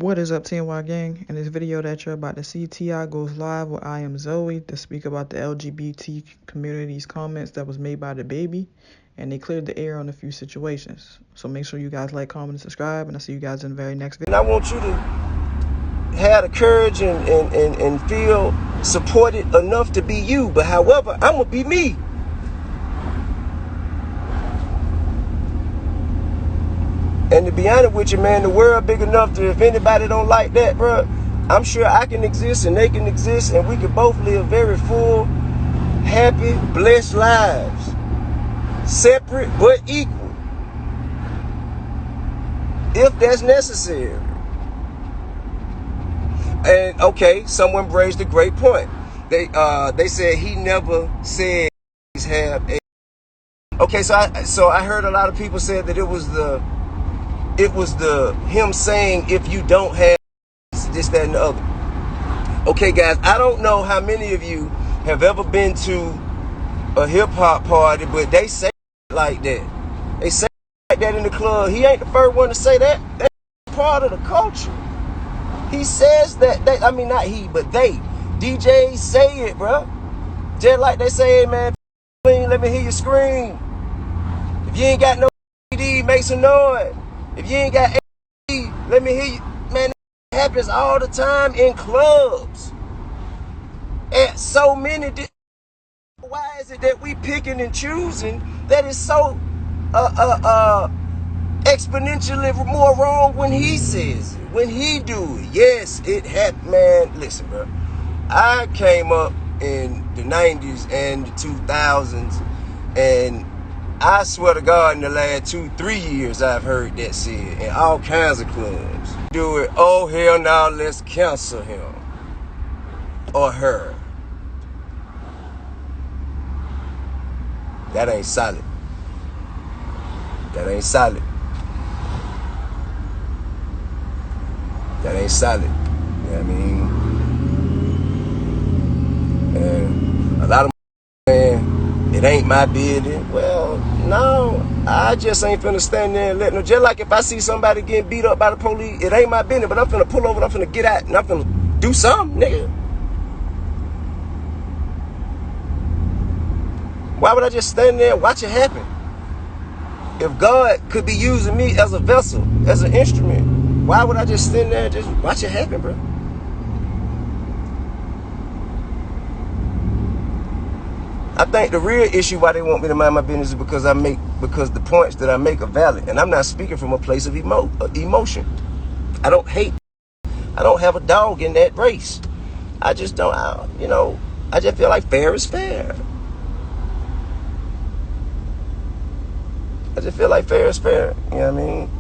What is up, TNY gang? In this video that you're about to see, T.I. goes live with IamZoie to speak about the LGBT community's comments that was made by DaBaby, and they cleared the air on a few situations. So make sure you guys like, comment, and subscribe, and I'll see you guys in the very next video. And I want you to have the courage and feel supported enough to be you. But however, I'm going to be me. And to be honest with you, man, the world big enough to, if anybody don't like that, bro, I'm sure I can exist and they can exist and we can both live very full, happy, blessed lives. Separate but equal. If that's necessary. And okay, someone raised a great point. They said he never said he's have a. Okay, so I heard a lot of people say that it was him saying if you don't have this, that, and the other. Okay, guys, I don't know how many of you have ever been to a hip hop party, but they say it like that. They say it like that in the club. He ain't the first one to say that. That's part of the culture. He says that, I mean, not he, but they. DJs say it, bro. Just like they say, hey, man, let me hear you scream. If you ain't got no CD, make some noise. If you ain't got AD, let me hear you. Man, that happens all the time in clubs. At so many. Why is it that we picking and choosing that is so exponentially more wrong when he says it, when he do it? Yes, it happened, man. Listen, bro. I came up in the 90s and the 2000s, and I swear to God, in the last 2-3 years, I've heard that said in all kinds of clubs. Do it. Oh, hell no, let's cancel him or her. That ain't solid. That ain't solid. That ain't solid. You know what I mean? And a lot of man, it ain't my business. Well, no, I just ain't finna stand there and let no. Just like if I see somebody getting beat up by the police, it ain't my business, but I'm finna pull over, I'm finna get out, and I'm finna do something, nigga. Why would I just stand there and watch it happen? If God could be using me as a vessel, as an instrument, why would I just stand there and just watch it happen, bro? I think the real issue why they want me to mind my business is because the points that I make are valid, and I'm not speaking from a place of emotion. I don't hate. I don't have a dog in that race. I just don't. I just feel like fair is fair. I just feel like fair is fair. You know what I mean?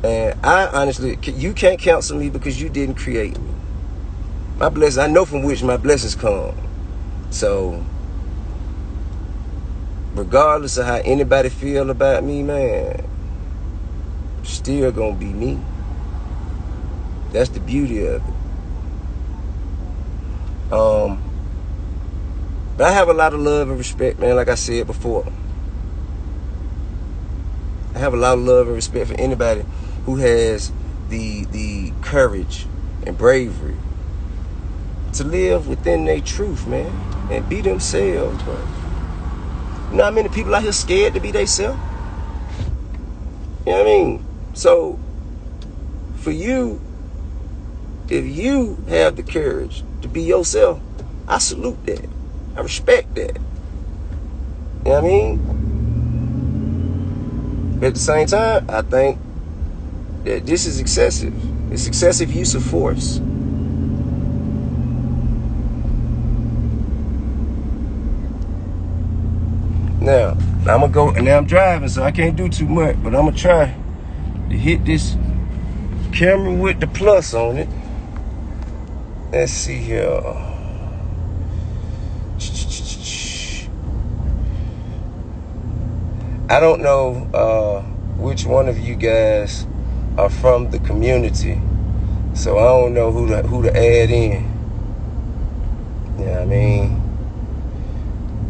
And I honestly, you can't counsel me because you didn't create me. My blessings, I know from which my blessings come. So, regardless of how anybody feel about me, man, I'm still gonna be me. That's the beauty of it. But I have a lot of love and respect, man, like I said before. I have a lot of love and respect for anybody who has the courage and bravery to live within their truth, man, and be themselves, bro. You know how many people out here scared to be themselves? You know what I mean? So, for you, if you have the courage to be yourself, I salute that. I respect that. You know what I mean? But at the same time, I think that this is excessive. It's excessive use of force. Now I'm gonna go, and now I'm driving, so I can't do too much, but I'm gonna try to hit this camera with the plus on it. Let's see here. I don't know which one of you guys are from the community, so I don't know who to add in. You know what I mean?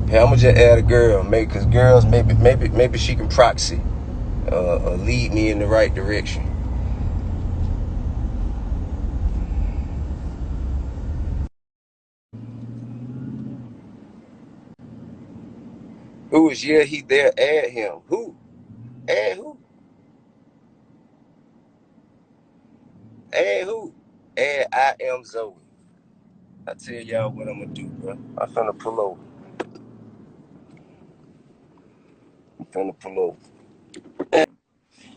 Yeah, I'm gonna just add a girl, maybe, cause girls maybe she can proxy, lead me in the right direction. Who is yeah, he there, add him. Who? Add who? Add who? Add IamZoie. I tell y'all what I'm gonna do, bro. I'm finna pull over.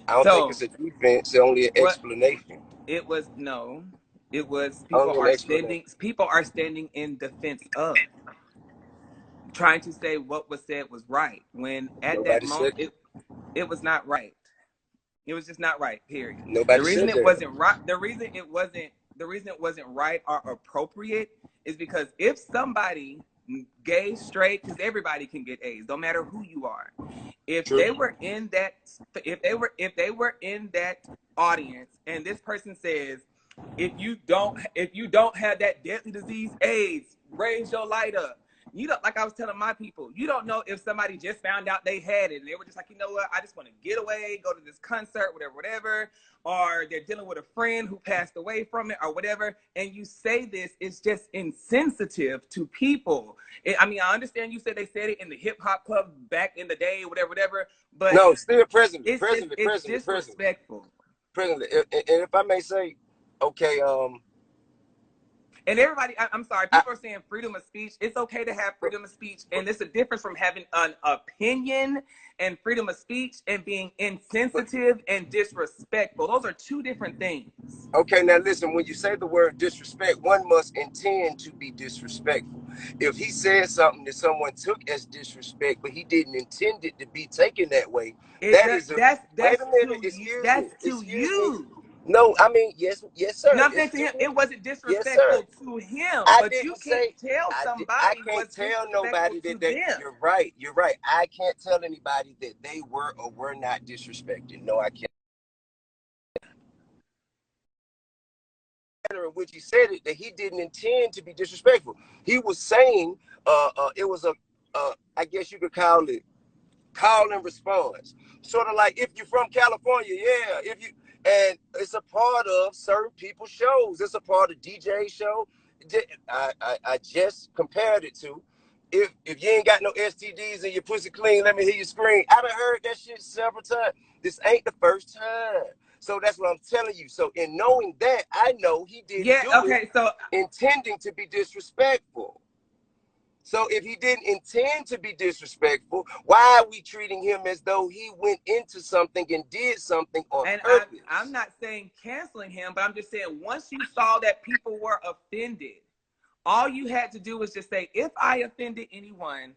I don't think it's a defense, it's only an explanation. It was Only an explanation. people are standing in defense of trying to say what was said was right, when at that Nobody moment said that. it was not right. It was just not right, period. The Nobody reason said it that. wasn't right, the reason it wasn't right or appropriate is because if somebody, gay, straight, because everybody can get AIDS, no matter who you are. If True. they were in that audience and this person says, if you don't have that deadly disease AIDS, raise your light up. You don't, like I was telling my people, you don't know if somebody just found out they had it and they were just like, you know what, I just want to get away, go to this concert, whatever, or they're dealing with a friend who passed away from it or whatever, and you say this, it's just insensitive to people. I mean, I understand you said they said it in the hip hop club back in the day, whatever, but No, still presently. it's disrespectful. Presently. And if I may say, okay, And everybody, I'm sorry, people are saying freedom of speech. It's okay to have freedom of speech. And there's a difference from having an opinion and freedom of speech and being insensitive and disrespectful. Those are two different things. Okay, now listen, when you say the word disrespect, one must intend to be disrespectful. If he said something that someone took as disrespect, but he didn't intend it to be taken that way, That's wait a minute, excuse me. No, I mean, yes, sir. No, I'm saying to him, it wasn't Yes, sir. disrespectful to him, I but you didn't can't say tell I somebody can't what's tell disrespectful nobody to that them. you're right. I can't tell anybody that they were or were not disrespected. No, I can't. In which he said it that he didn't intend to be disrespectful. He was saying it was a I guess you could call it call and response. Sort of like if you're from California, yeah, if you and it's a part of certain people's shows. It's a part of DJ show. I just compared it to if you ain't got no STDs and your pussy clean, let me hear you scream. I done heard that shit several times. This ain't the first time. So that's what I'm telling you. So in knowing that, I know he didn't do it intending to be disrespectful. So if he didn't intend to be disrespectful, why are we treating him as though he went into something and did something on purpose? I'm not saying canceling him, but I'm just saying once you saw that people were offended, all you had to do was just say, if I offended anyone,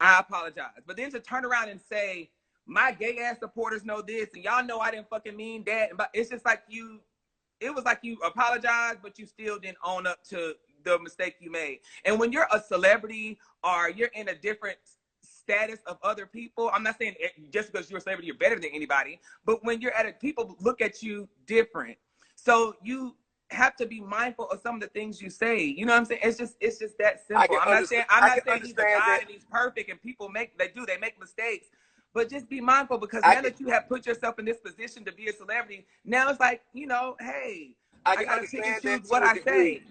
I apologize. But then to turn around and say, my gay ass supporters know this, and y'all know I didn't fucking mean that. But it's just like it was like you apologized, but you still didn't own up to the mistake you made. And when you're a celebrity or you're in a different status of other people, I'm not saying just because you're a celebrity, you're better than anybody, but when you're people look at you different. So you have to be mindful of some of the things you say. You know what I'm saying? It's just that simple. I'm not saying he's a God and he's perfect and people make mistakes. But just be mindful, because now that you have put yourself in this position to be a celebrity, now it's like, hey, I gotta pick and choose what I say.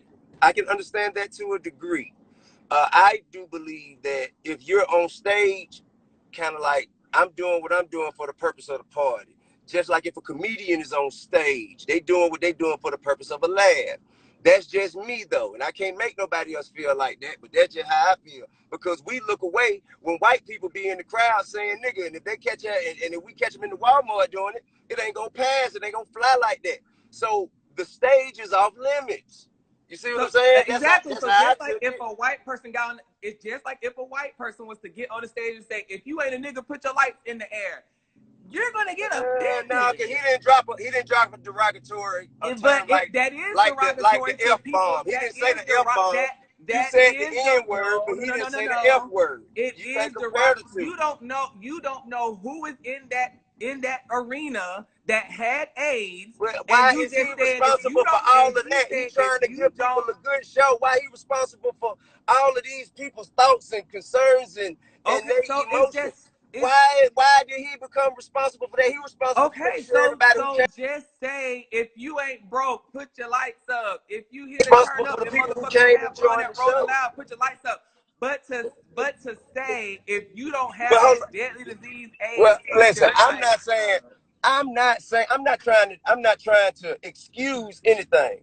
I can understand that to a degree. I do believe that if you're on stage, kind of like I'm doing what I'm doing for the purpose of the party. Just like if a comedian is on stage, they doing what they doing for the purpose of a laugh. That's just me though, and I can't make nobody else feel like that, but that's just how I feel. Because we look away when white people be in the crowd saying nigga, and if they catch and if we catch them in the Walmart doing it, it ain't gonna pass, it ain't gonna fly like that. So the stage is off limits. You see what I'm saying? Exactly. So just like if a white person got on, it's just like if a white person was to get on the stage and say, if you ain't a nigga, put your lights in the air, you're gonna get offended. No, because he didn't drop a derogatory term like the F bomb. He didn't say the F bomb. You said the N word, but he didn't say the F word. It is derogatory. You don't know who is in that arena that had AIDS. Why is he responsible for all of that? He's trying to give people a good show. Why he responsible for all of these people's thoughts and concerns and their emotions? Why did he become responsible for that? He responsible for making sure everybody so just say, if you ain't broke, put your lights up. If you hear the turn up, the motherfuckers have fun and roll loud, put your lights up. But to say if you don't But have hold this on. deadly disease, Well, AIDS, it's listen, just like I'm not trying to excuse anything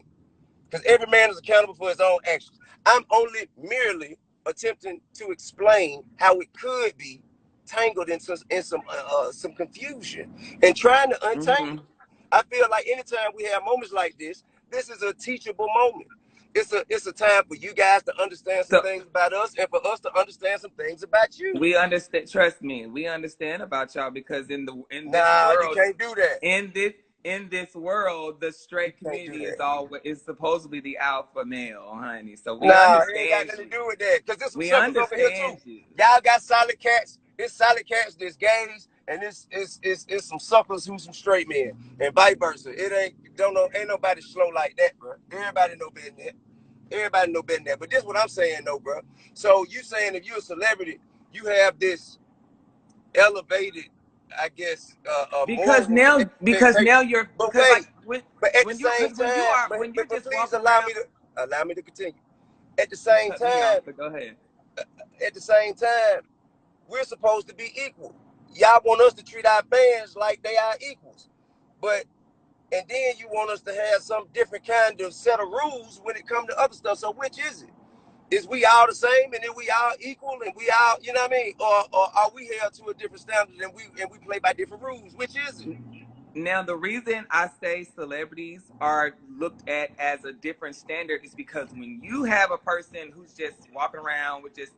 because every man is accountable for his own actions. I'm only merely attempting to explain how it could be tangled in some confusion and trying to untangle. I feel like anytime we have moments like this is a teachable moment. It's a time for you guys to understand some so. things about us and for us to understand some things about you. We understand. Trust me, we understand about y'all because in this Nah, you world, can't do that. in this world, the You straight can't do community that. is supposedly the alpha male, honey. So we Nah, it ain't got understand nothing to you. do with that. Cause there's some We suckers over here too. understand you. Y'all got solid cats. It's solid cats, there's gays, and it's some suckers who's some straight men. And vice versa. Ain't nobody slow like that, bro. Everybody know better than that. Everybody know better than that. But this is what I'm saying though, bro. So you saying if you're a celebrity, you have this elevated, I guess, Because moral now expectation. you're But because like wait, but at the when you same because time, when you're just please walking around, allow me to continue. At the you same cut me time, off. But go ahead. we're supposed to be equal. Y'all want us to treat our fans like they are equals, but and then you want us to have some different kind of set of rules when it comes to other stuff. So which is it? Is we all the same and then we all equal and we all, you know what I mean? Or are we held to a different standard and we play by different rules? Which is it? Now, the reason I say celebrities are looked at as a different standard is because when you have a person who's just walking around with just,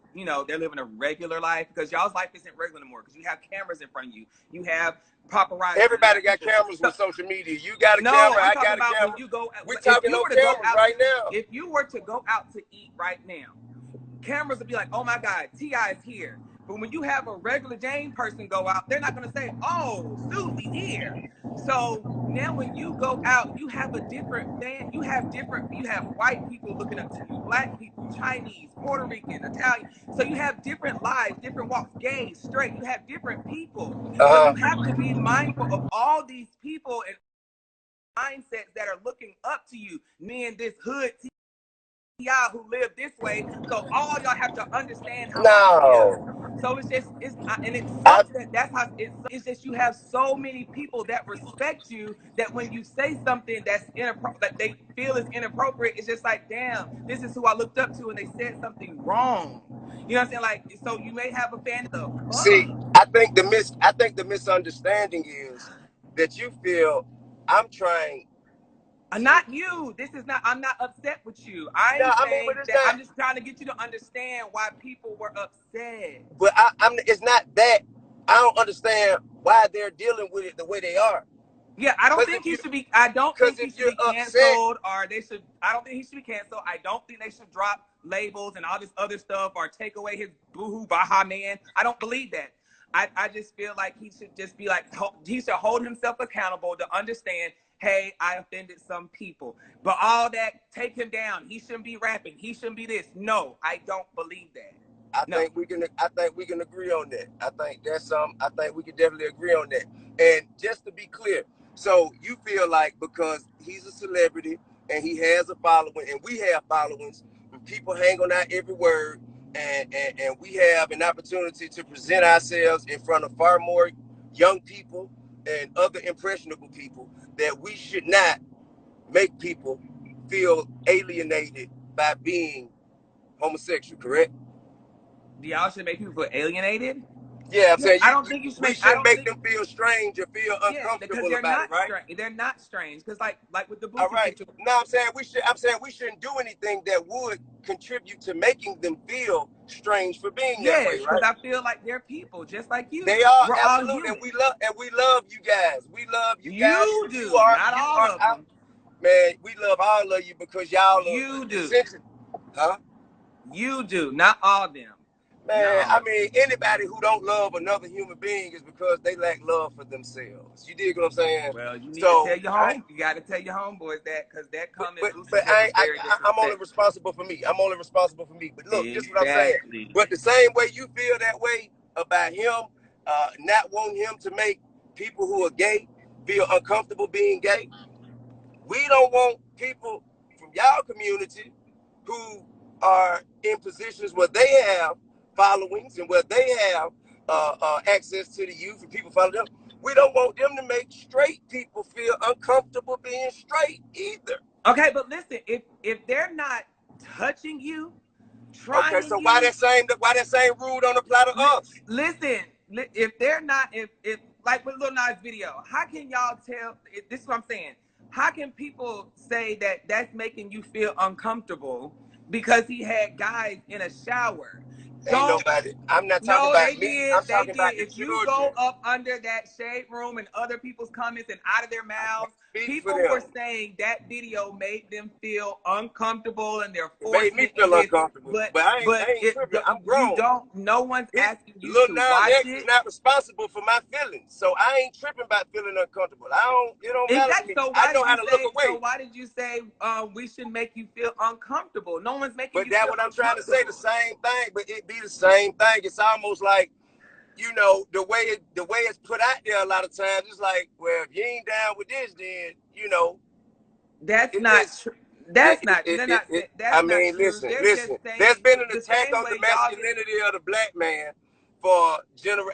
they're living a regular life because y'all's life isn't regular anymore because you have cameras in front of you. You have paparazzi. You Everybody have got people. cameras So, with social media. You got a no, camera, I'm I talking got a about when camera. you go, We if talking you on were to go cameras out to right eat, now. if you were to go out to eat right now, cameras would be like, oh my God, T.I. is here. But when you have a regular Jane person go out, they're not going to say, oh, Susie's here. So now when you go out, you have a different fan. You have white people looking up to you, black people, Chinese, Puerto Rican, Italian. So you have different lives, different walks, gay, straight. You have different people. So Uh you huh. have to be mindful of all these people and mindsets that are looking up to you. Me and this hood y'all who live this way. So all y'all have to understand how I feel. No. So and it I sucks that's how it's just you have so many people that respect you that when you say something that's inappropriate, that they feel is inappropriate, it's just like, damn, this is who I looked up to and they said something wrong. You know what I'm saying? Like, so you may have a fan of the fuck. see. I think the misunderstanding is that you feel I'm trying to. Not you. This is not. I'm not upset with you. No, I'm I mean, but saying it's that not. I'm just trying to get you to understand why people were upset. But I'm. It's not that. I don't understand why they're dealing with it the way they are. Yeah, I don't Cause think if he you, should be. I don't cause think he if should you're be upset, canceled, or they should. I don't think he should be canceled. I don't think they should drop labels and all this other stuff, or take away his boohoo baha man. I don't believe that. I just feel like he should just be like he should hold himself accountable to understand. Hey, I offended some people, but all that take him down. He shouldn't be rapping. He shouldn't be this. No, I don't believe that. No. I think we can agree on that. I think we can definitely agree on that. And just to be clear, so you feel like because he's a celebrity and he has a following and we have followings and people hang on our every word and we have an opportunity to present ourselves in front of far more young people and other impressionable people that we should not make people feel alienated by being homosexual, correct? Y'all should make people feel alienated. Yeah, I'm Yeah, saying I don't think you should we make. I shouldn't don't make think. them feel strange or feel Yeah, because uncomfortable they're about it, not right? strange. They're not strange. Because like with the All Boosie right. situation. Now I'm saying we shouldn't do anything that would contribute to making them feel strange for being that way, Yes, because right? I feel like they're people just like you. They are We're all absolutely, human. and we love you guys. We love you guys You because do, not you all are of out. them. Man, we love all of you because y'all are You do. essential. Huh? You do, not all of them. Not Man, all I of them. mean, anybody who don't love another human being is because they lack love for themselves. You dig what I'm saying? Well, you need to So tell your I, You got to tell your homeboys that because that comment but Boosie said was very I'm only disrespectful. responsible for me. I'm only responsible for me. But look, this is what I'm saying. Exactly. But the same way you feel that way about him, not wanting him to make people who are gay feel uncomfortable being gay, we don't want people from y'all community who are in positions where they have followings and where they have access to the youth and people follow them. We don't want them to make straight people feel uncomfortable being straight either. Okay, but listen, if they're not touching you, Okay, trying so why you, that same rule don't apply to us? listen, if they're not, if like with Lil Nas video, how can y'all tell? This is what I'm saying. How can people say that that's making you feel uncomfortable because he had guys in a shower? Ain't Don't. nobody. I'm not talking No, about they me. did. I'm They talking about did. the If you go children. up under that shade room and other people's comments and out of their I can't mouths, speak for people were them. saying that video made them feel uncomfortable and they're It made forcing me it in feel this. uncomfortable. But But I but ain't it tripping. I'm you grown. don't. No one's asking you Lil to Nas watch X is it. not responsible for my feelings, so I ain't tripping about feeling uncomfortable. It don't matter to Exactly. me. So I why know did how you to look say? So away. why did you say we should make you feel uncomfortable? No one's making But you that's feel what I'm trying to say. The uncomfortable. same thing, but it be the same thing. It's almost like, the way it's put out there a lot of times. It's like, well, if you ain't down with this, then That's it not just true. That's not. They're not. I That's not mean, true. listen, They're just listen. There's saying been an the attack same on the way y'all get. masculinity of the black man for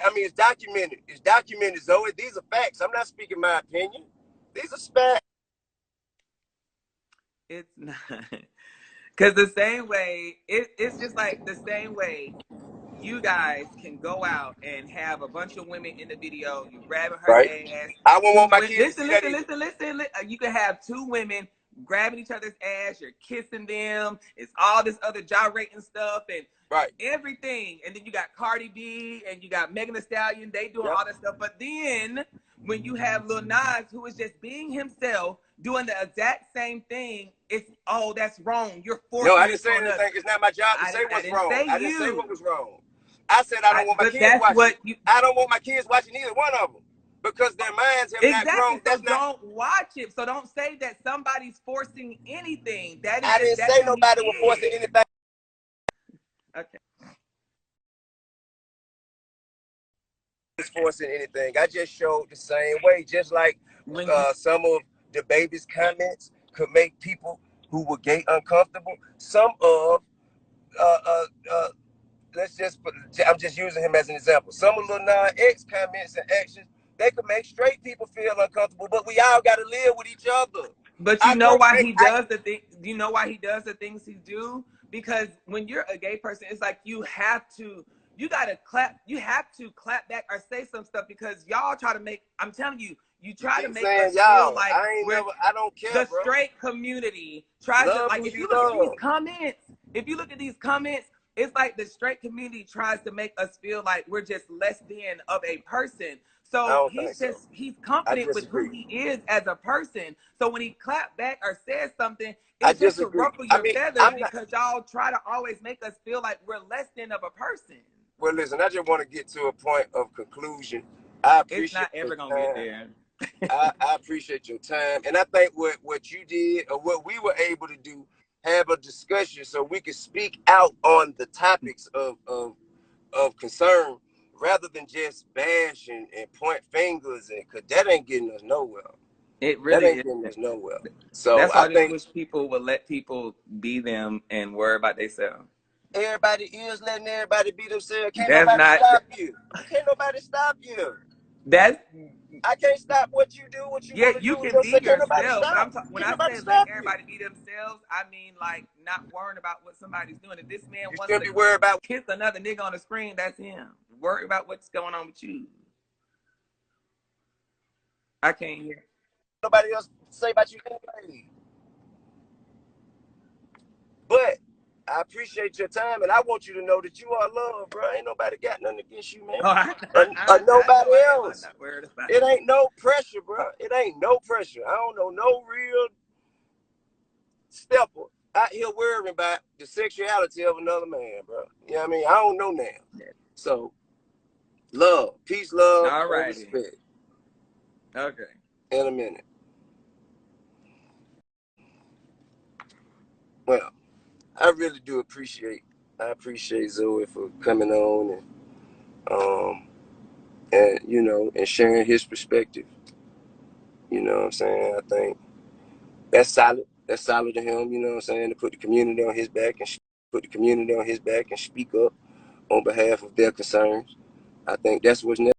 I mean, it's documented. It's documented, Zoe. These are facts. I'm not speaking my opinion. These are facts. It's not. Because the same way, it's just like the same way you guys can go out and have a bunch of women in the video, you grabbing her Right? ass, I wouldn't two want my women, kids to listen, see that listen, either. listen, listen, you can have two women grabbing each other's ass, you're kissing them, it's all this other gyrating stuff and Right. everything. And then you got Cardi B and you got Megan Thee Stallion, they doing Yep. all that stuff. But then when you have Lil Nas, who is just being himself, doing the exact same thing, it's, oh, that's wrong. You're No, I forcing didn't this say on us. anything. It's not my job to say I what's didn't wrong. say I didn't say what you. was wrong. I said I don't want my But kids that's watching it. what you I don't want my kids watching either one of them because their minds have not grown. exactly. So That's not. don't watch it. So don't say that somebody's forcing anything. That is I just didn't say that's who he nobody was forcing is. anything. Okay. Forcing anything. I just showed the same way, just like When you some of DaBaby's comments could make people who were gay uncomfortable. Some of uh, uh, uh, I'm just using him as an example. Some of Lil Nas X comments and actions, they could make straight people feel uncomfortable, but we all got to live with each other. But you know why he does the thing? You know why he does the things he do? Because when you're a gay person, it's like you have to clap back or say some stuff because y'all try to make, I'm telling you, you You try to keep make saying us feel y'all. like I don't care, the bro. straight community tries to, Love like, who if you you look at these love. comments, it's like the straight community tries to make us feel like we're just less than of a person. I So don't think so. he's I confident with who disagree. he is as a person. So when he clap back or says something, I it's just to disagree. ruffle I your mean, feathers I'm not. because y'all try to always make us feel like we're less than of a person. Well, listen, I just want to get to a point of conclusion. I It's appreciate not your ever gonna get time. there. I appreciate your time. And I think what you did or what we were able to do, have a discussion so we could speak out on the topics of concern rather than just bash and point fingers and because that ain't getting us nowhere. It That really ain't is. getting us nowhere. So That's why I I just think wish people would let people be them and worry about themselves. everybody is letting everybody be themselves. Can't That's nobody not stop you. Can't nobody stop you. that's I can't stop what you do, what you yeah, want to you do with can be yourself. Can't nobody yourself, but stop. when Can't I nobody say let stop you. everybody be themselves, I mean like not worrying about what somebody's doing. If this man You wants shouldn't to be worried about what kiss another nigga on the screen, that's him. Worry about what's going on with you. I can't hear. nobody else say about you anyway. But I appreciate your time, and I want you to know that you are loved, bro. Ain't nobody got nothing against you, man. Oh, Or I know nobody I am. I'm else. not worried about It it. ain't no pressure, bro. It ain't no pressure. I don't know no real stepper out here worrying about the sexuality of another man, bro. You know what I mean? I don't know now. So, love, peace, love, All and righty. respect. Okay. In a minute. Well, I really do appreciate. I appreciate Zoe for coming on and and sharing his perspective. You know what I'm saying? I think that's solid. That's solid to him. You know what I'm saying? To put the community on his back and put the community on his back and speak up on behalf of their concerns. I think that's what's necessary.